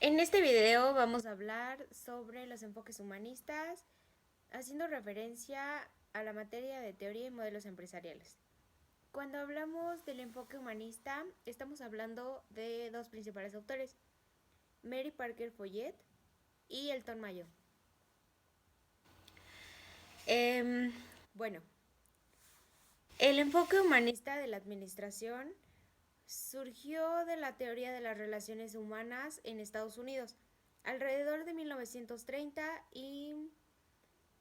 En este video vamos a hablar sobre los enfoques humanistas, haciendo referencia a la materia de teoría y modelos empresariales. Cuando hablamos del enfoque humanista, estamos hablando de dos principales autores, Mary Parker Follett y Elton Mayo. Eh, bueno, el enfoque humanista de la administración surgió de la teoría de las relaciones humanas en Estados Unidos, alrededor de 1930 y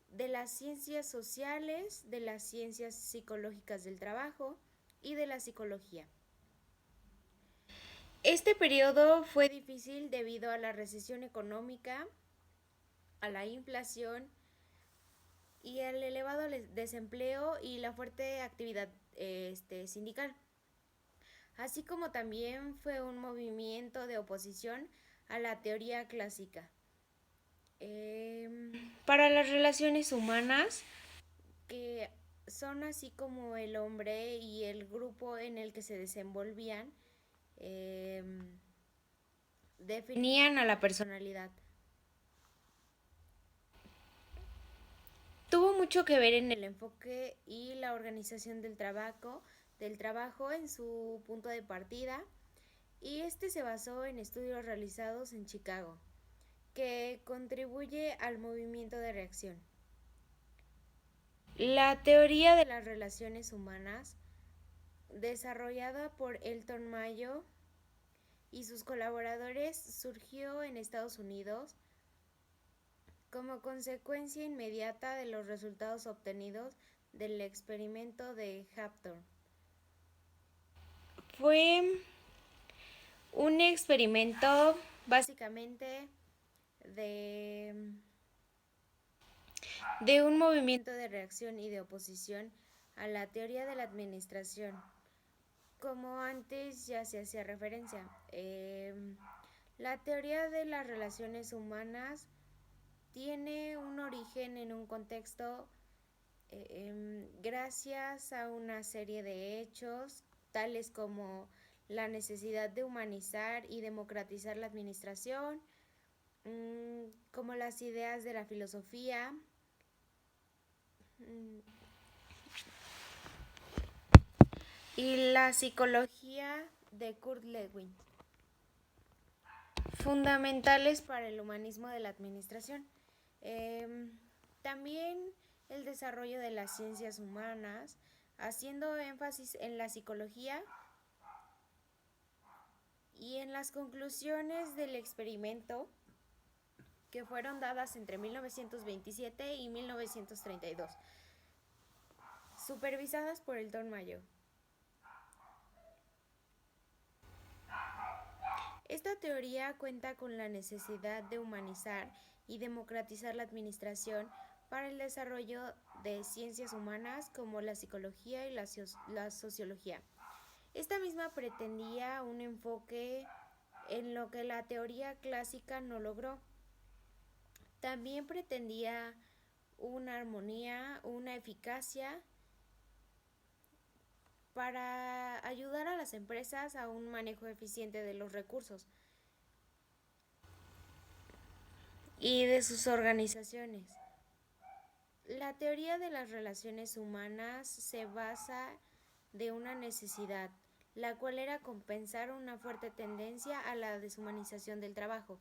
de las ciencias sociales, de las ciencias psicológicas del trabajo y de la psicología. Este periodo fue difícil debido a la recesión económica, a la inflación y al elevado desempleo y la fuerte actividad sindical, así como también fue un movimiento de oposición a la teoría clásica. Para las relaciones humanas, que son así como el hombre y el grupo en el que se desenvolvían, eh, definían a la personalidad. Tuvo mucho que ver en el enfoque y la organización del trabajo en su punto de partida, y este se basó en estudios realizados en Chicago, que contribuye al movimiento de reacción. La teoría de las relaciones humanas, desarrollada por Elton Mayo y sus colaboradores, surgió en Estados Unidos como consecuencia inmediata de los resultados obtenidos del experimento de Hampton. Fue un experimento básicamente de, de un movimiento de reacción y de oposición a la teoría de la administración, como antes ya se hacía referencia. La teoría de las relaciones humanas tiene un origen en un contexto gracias a una serie de hechos, tales como la necesidad de humanizar y democratizar la administración, como las ideas de la filosofía y la psicología de Kurt Lewin, fundamentales para el humanismo de la administración. También el desarrollo de las ciencias humanas, haciendo énfasis en la psicología y en las conclusiones del experimento que fueron dadas entre 1927 y 1932, supervisadas por Elton Mayo. Esta teoría cuenta con la necesidad de humanizar y democratizar la administración para el desarrollo de ciencias humanas como la psicología y la sociología. Esta misma pretendía un enfoque en lo que la teoría clásica no logró. También pretendía una armonía, una eficacia para ayudar a las empresas a un manejo eficiente de los recursos y de sus organizaciones. La teoría de las relaciones humanas se basa de una necesidad, la cual era compensar una fuerte tendencia a la deshumanización del trabajo.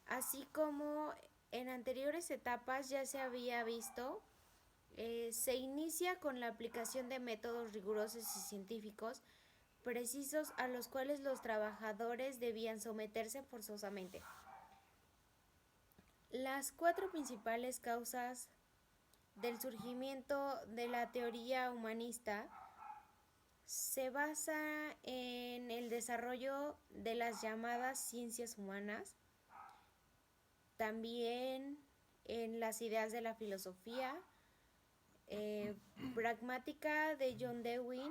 Así como en anteriores etapas ya se había visto, se inicia con la aplicación de métodos rigurosos y científicos precisos a los cuales los trabajadores debían someterse forzosamente. Las cuatro principales causas del surgimiento de la teoría humanista se basa en el desarrollo de las llamadas ciencias humanas, también en las ideas de la filosofía eh, pragmática de John Dewey,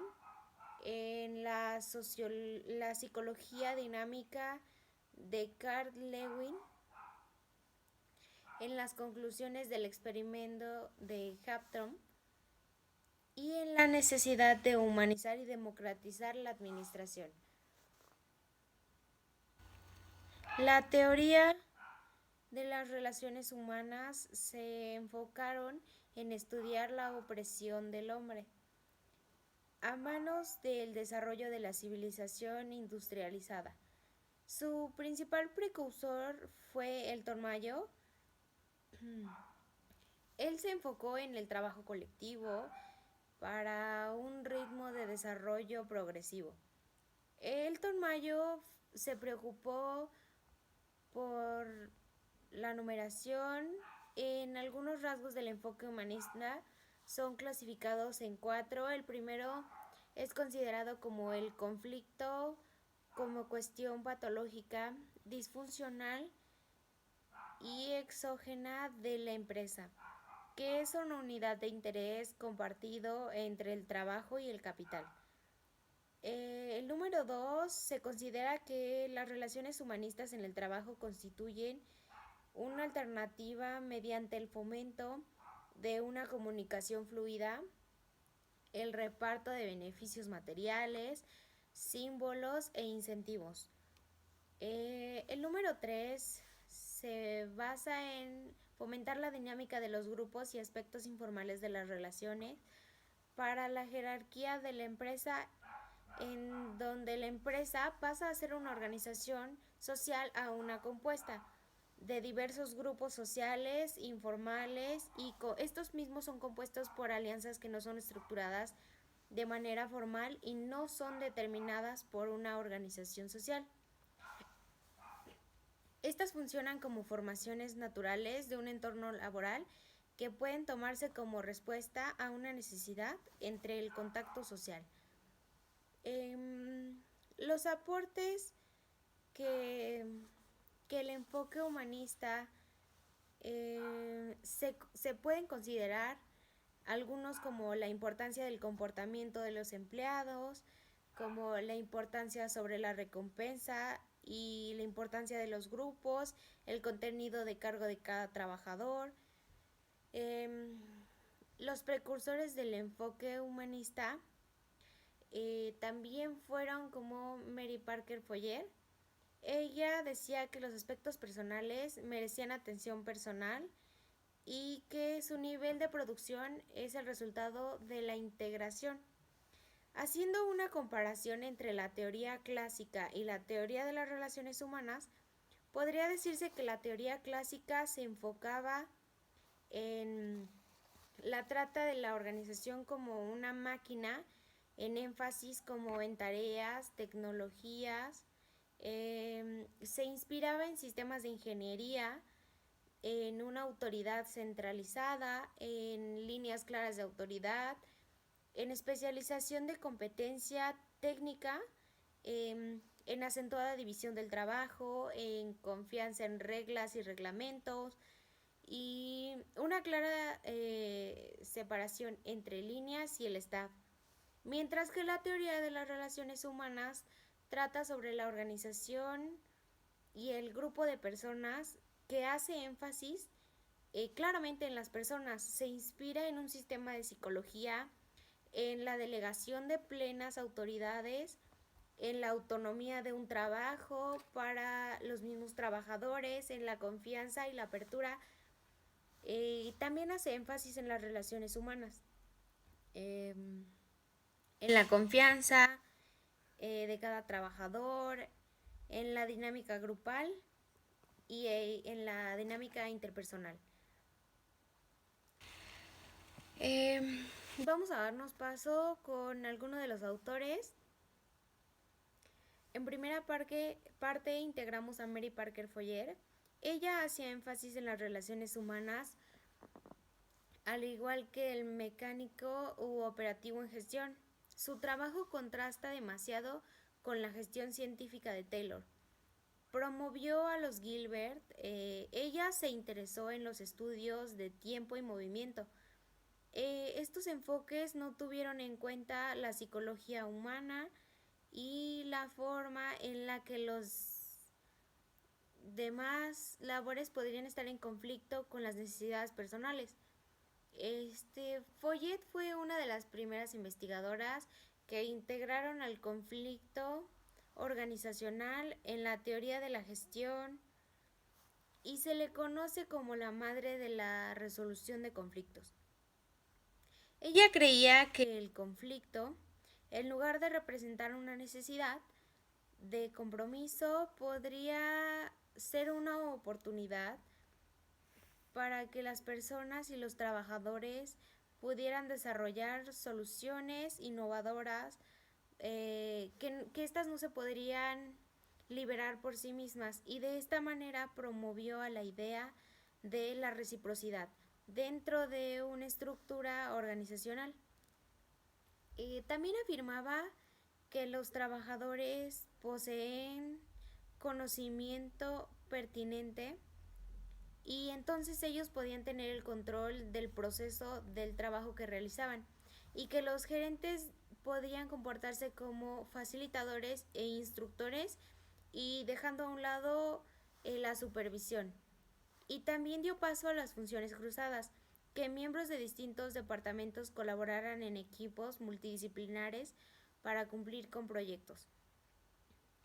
en la psicología dinámica de Carl Lewin, en las conclusiones del experimento de Hampton y en la necesidad de humanizar y democratizar la administración. La teoría de las relaciones humanas se enfocaron en estudiar la opresión del hombre a manos del desarrollo de la civilización industrializada. Su principal precursor fue Elton Mayo. Él se enfocó en el trabajo colectivo para un ritmo de desarrollo progresivo. Elton Mayo se preocupó por la numeración. En algunos rasgos del enfoque humanista son clasificados en cuatro. El primero es considerado como el conflicto, como cuestión patológica, disfuncional y exógena de la empresa, que es una unidad de interés compartido entre el trabajo y el capital. El número dos, se considera que las relaciones humanistas en el trabajo constituyen una alternativa mediante el fomento de una comunicación fluida, el reparto de beneficios materiales, símbolos e incentivos. El número 3 se basa en fomentar la dinámica de los grupos y aspectos informales de las relaciones para la jerarquía de la empresa, en donde la empresa pasa a ser una organización social a una compuesta de diversos grupos sociales, informales, y estos mismos son compuestos por alianzas que no son estructuradas de manera formal y no son determinadas por una organización social. Estas funcionan como formaciones naturales de un entorno laboral que pueden tomarse como respuesta a una necesidad entre el contacto social. Los aportes que, que el enfoque humanista se pueden considerar algunos como la importancia del comportamiento de los empleados, como la importancia sobre la recompensa y la importancia de los grupos, el contenido de cargo de cada trabajador. Los precursores del enfoque humanista también fueron como Mary Parker Foller. Ella decía que los aspectos personales merecían atención personal y que su nivel de producción es el resultado de la integración. Haciendo una comparación entre la teoría clásica y la teoría de las relaciones humanas, podría decirse que la teoría clásica se enfocaba en la trata de la organización como una máquina, en énfasis como en tareas, tecnologías, se inspiraba en sistemas de ingeniería, en una autoridad centralizada, en líneas claras de autoridad, en especialización de competencia técnica, en acentuada división del trabajo, en confianza en reglas y reglamentos y una clara separación entre líneas y el staff. Mientras que la teoría de las relaciones humanas trata sobre la organización y el grupo de personas, que hace énfasis claramente en las personas, se inspira en un sistema de psicología, en la delegación de plenas autoridades, en la autonomía de un trabajo para los mismos trabajadores, en la confianza y la apertura. También hace énfasis en las relaciones humanas, en la confianza de cada trabajador, en la dinámica grupal y en la dinámica interpersonal. Vamos a darnos paso con algunos de los autores. En primera parte integramos a Mary Parker Foller. Ella hacía énfasis en las relaciones humanas, al igual que el mecánico u operativo en gestión. Su trabajo contrasta demasiado con la gestión científica de Taylor. Promovió a los Gilbert. Ella se interesó en los estudios de tiempo y movimiento. Estos enfoques no tuvieron en cuenta la psicología humana y la forma en la que los demás labores podrían estar en conflicto con las necesidades personales. Follett fue una de las primeras investigadoras que integraron al conflicto organizacional en la teoría de la gestión y se le conoce como la madre de la resolución de conflictos. Ella creía que el conflicto, en lugar de representar una necesidad de compromiso, podría ser una oportunidad para que las personas y los trabajadores pudieran desarrollar soluciones innovadoras que éstas no se podrían liberar por sí mismas, y de esta manera promovió a la idea de la reciprocidad dentro de una estructura organizacional. También afirmaba que los trabajadores poseen conocimiento pertinente y entonces ellos podían tener el control del proceso del trabajo que realizaban, y que los gerentes podían comportarse como facilitadores e instructores y dejando a un lado la supervisión. Y también dio paso a las funciones cruzadas, que miembros de distintos departamentos colaboraran en equipos multidisciplinares para cumplir con proyectos.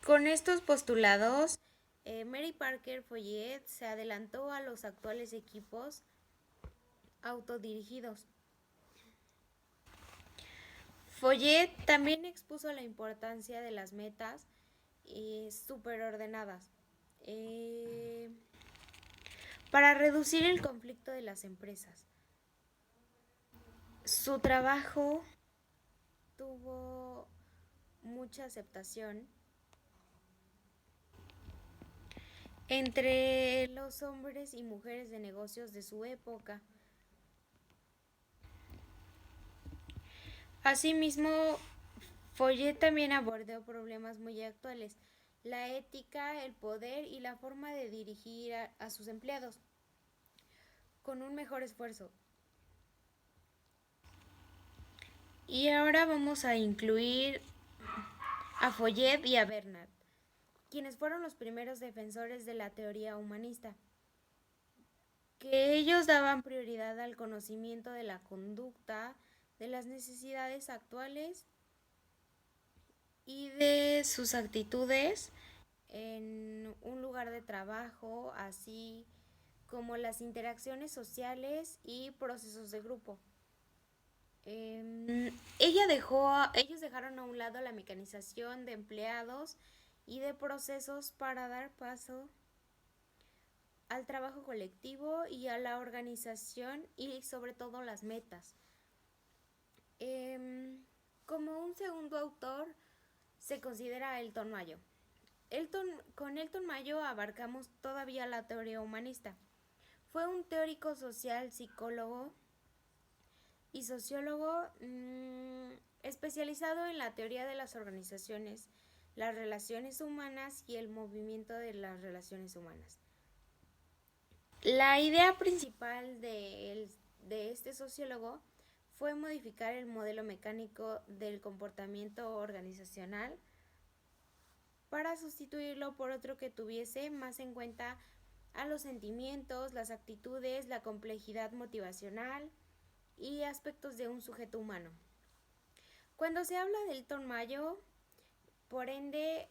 Con estos postulados, Mary Parker Follett se adelantó a los actuales equipos autodirigidos. Follett también expuso la importancia de las metas superordenadas para reducir el conflicto de las empresas. Su trabajo tuvo mucha aceptación entre los hombres y mujeres de negocios de su época. Asimismo, Follett también abordó problemas muy actuales: la ética, el poder y la forma de dirigir a sus empleados con un mejor esfuerzo. Y ahora vamos a incluir a Follett y a Bernard, quienes fueron los primeros defensores de la teoría humanista, que ellos daban prioridad al conocimiento de la conducta, de las necesidades actuales y de sus actitudes en un lugar de trabajo, así como las interacciones sociales y procesos de grupo. Ellos dejaron a un lado la mecanización de empleados y de procesos para dar paso al trabajo colectivo y a la organización y sobre todo las metas. Como un segundo autor se considera a Elton Mayo. Con Elton Mayo abarcamos todavía la teoría humanista. Fue un teórico social, psicólogo y sociólogo especializado en la teoría de las organizaciones, las relaciones humanas y el movimiento de las relaciones humanas. La idea principal de este sociólogo fue modificar el modelo mecánico del comportamiento organizacional para sustituirlo por otro que tuviese más en cuenta a los sentimientos, las actitudes, la complejidad motivacional y aspectos de un sujeto humano. Cuando se habla del Elton Mayo, por ende,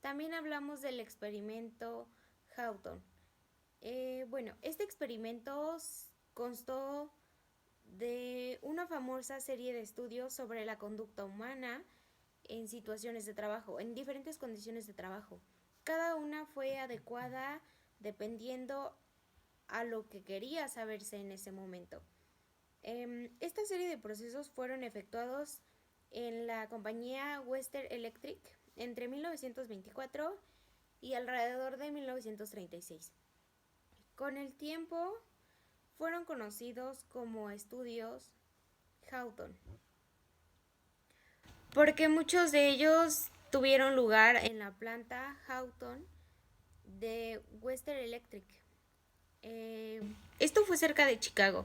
también hablamos del experimento Hawthorne. Este experimento constó de una famosa serie de estudios sobre la conducta humana en situaciones de trabajo, en diferentes condiciones de trabajo. Cada una fue adecuada dependiendo a lo que quería saberse en ese momento. Esta serie de procesos fueron efectuados en la compañía Western Electric entre 1924 y alrededor de 1936. Con el tiempo fueron conocidos como estudios Hawthorne, porque muchos de ellos tuvieron lugar en la planta Hawthorne de Western Electric. Esto fue cerca de Chicago.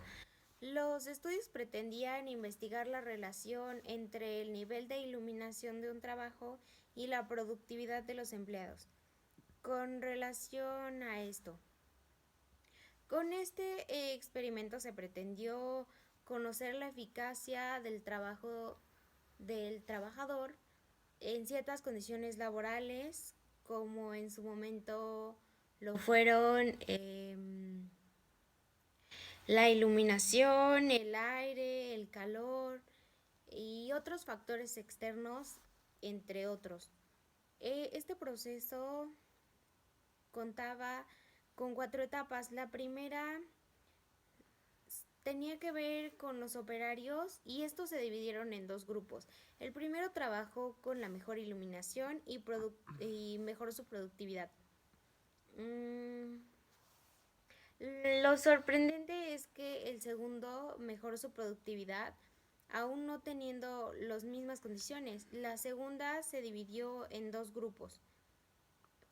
Los estudios pretendían investigar la relación entre el nivel de iluminación de un trabajo y la productividad de los empleados. Con relación a esto, con este experimento se pretendió conocer la eficacia del trabajo del trabajador en ciertas condiciones laborales, como en su momento lo fueron la iluminación, el aire, el calor y otros factores externos, entre otros. Este proceso contaba con 4 etapas. La primera tenía que ver con los operarios y estos se dividieron en 2 grupos. El primero trabajó con la mejor iluminación y mejoró su productividad. Lo sorprendente es que el segundo mejoró su productividad, aún no teniendo las mismas condiciones. La segunda se dividió en 2 grupos,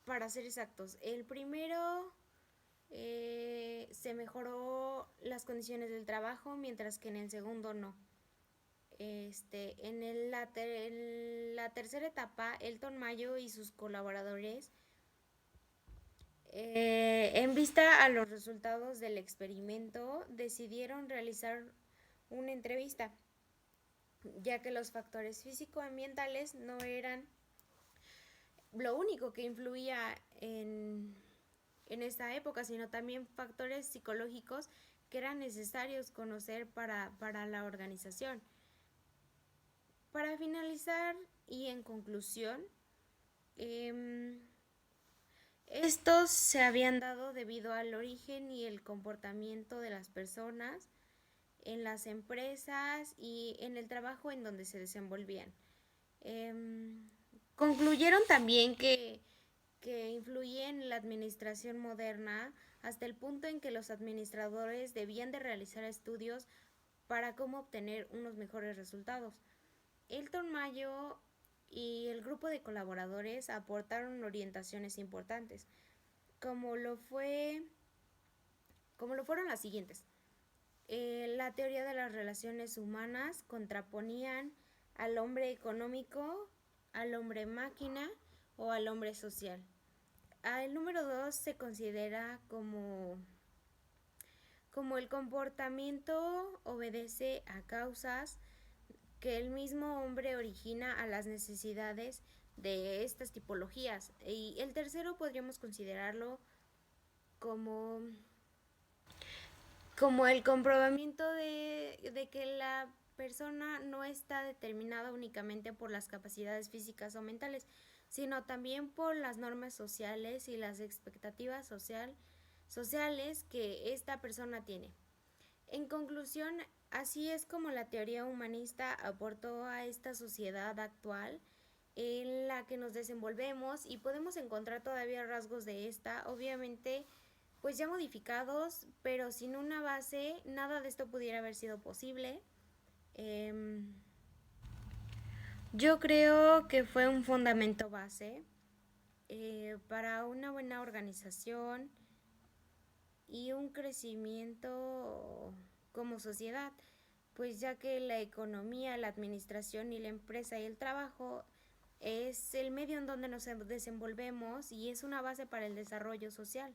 para ser exactos. El primero se mejoró las condiciones del trabajo, mientras que en el segundo no. En la tercera etapa, Elton Mayo y sus colaboradores, en vista a los resultados del experimento, decidieron realizar una entrevista, ya que los factores físico-ambientales no eran lo único que influía en esta época, sino también factores psicológicos que eran necesarios conocer para la organización. Para finalizar y en conclusión, estos se habían dado debido al origen y el comportamiento de las personas en las empresas y en el trabajo en donde se desenvolvían. Concluyeron también que influye en la administración moderna hasta el punto en que los administradores debían de realizar estudios para cómo obtener unos mejores resultados. Elton Mayo y el grupo de colaboradores aportaron orientaciones importantes, como lo fueron las siguientes. La teoría de las relaciones humanas contraponían al hombre económico, al hombre máquina o al hombre social. El número 2 se considera como el comportamiento obedece a causas que el mismo hombre origina a las necesidades de estas tipologías. Y el tercero podríamos considerarlo como, como el comprobamiento de que la persona no está determinada únicamente por las capacidades físicas o mentales, sino también por las normas sociales y las expectativas sociales que esta persona tiene. En conclusión, así es como la teoría humanista aportó a esta sociedad actual en la que nos desenvolvemos, y podemos encontrar todavía rasgos de esta, obviamente pues ya modificados, pero sin una base nada de esto pudiera haber sido posible. Yo creo que fue un fundamento base para una buena organización y un crecimiento como sociedad, pues ya que la economía, la administración y la empresa y el trabajo es el medio en donde nos desenvolvemos y es una base para el desarrollo social.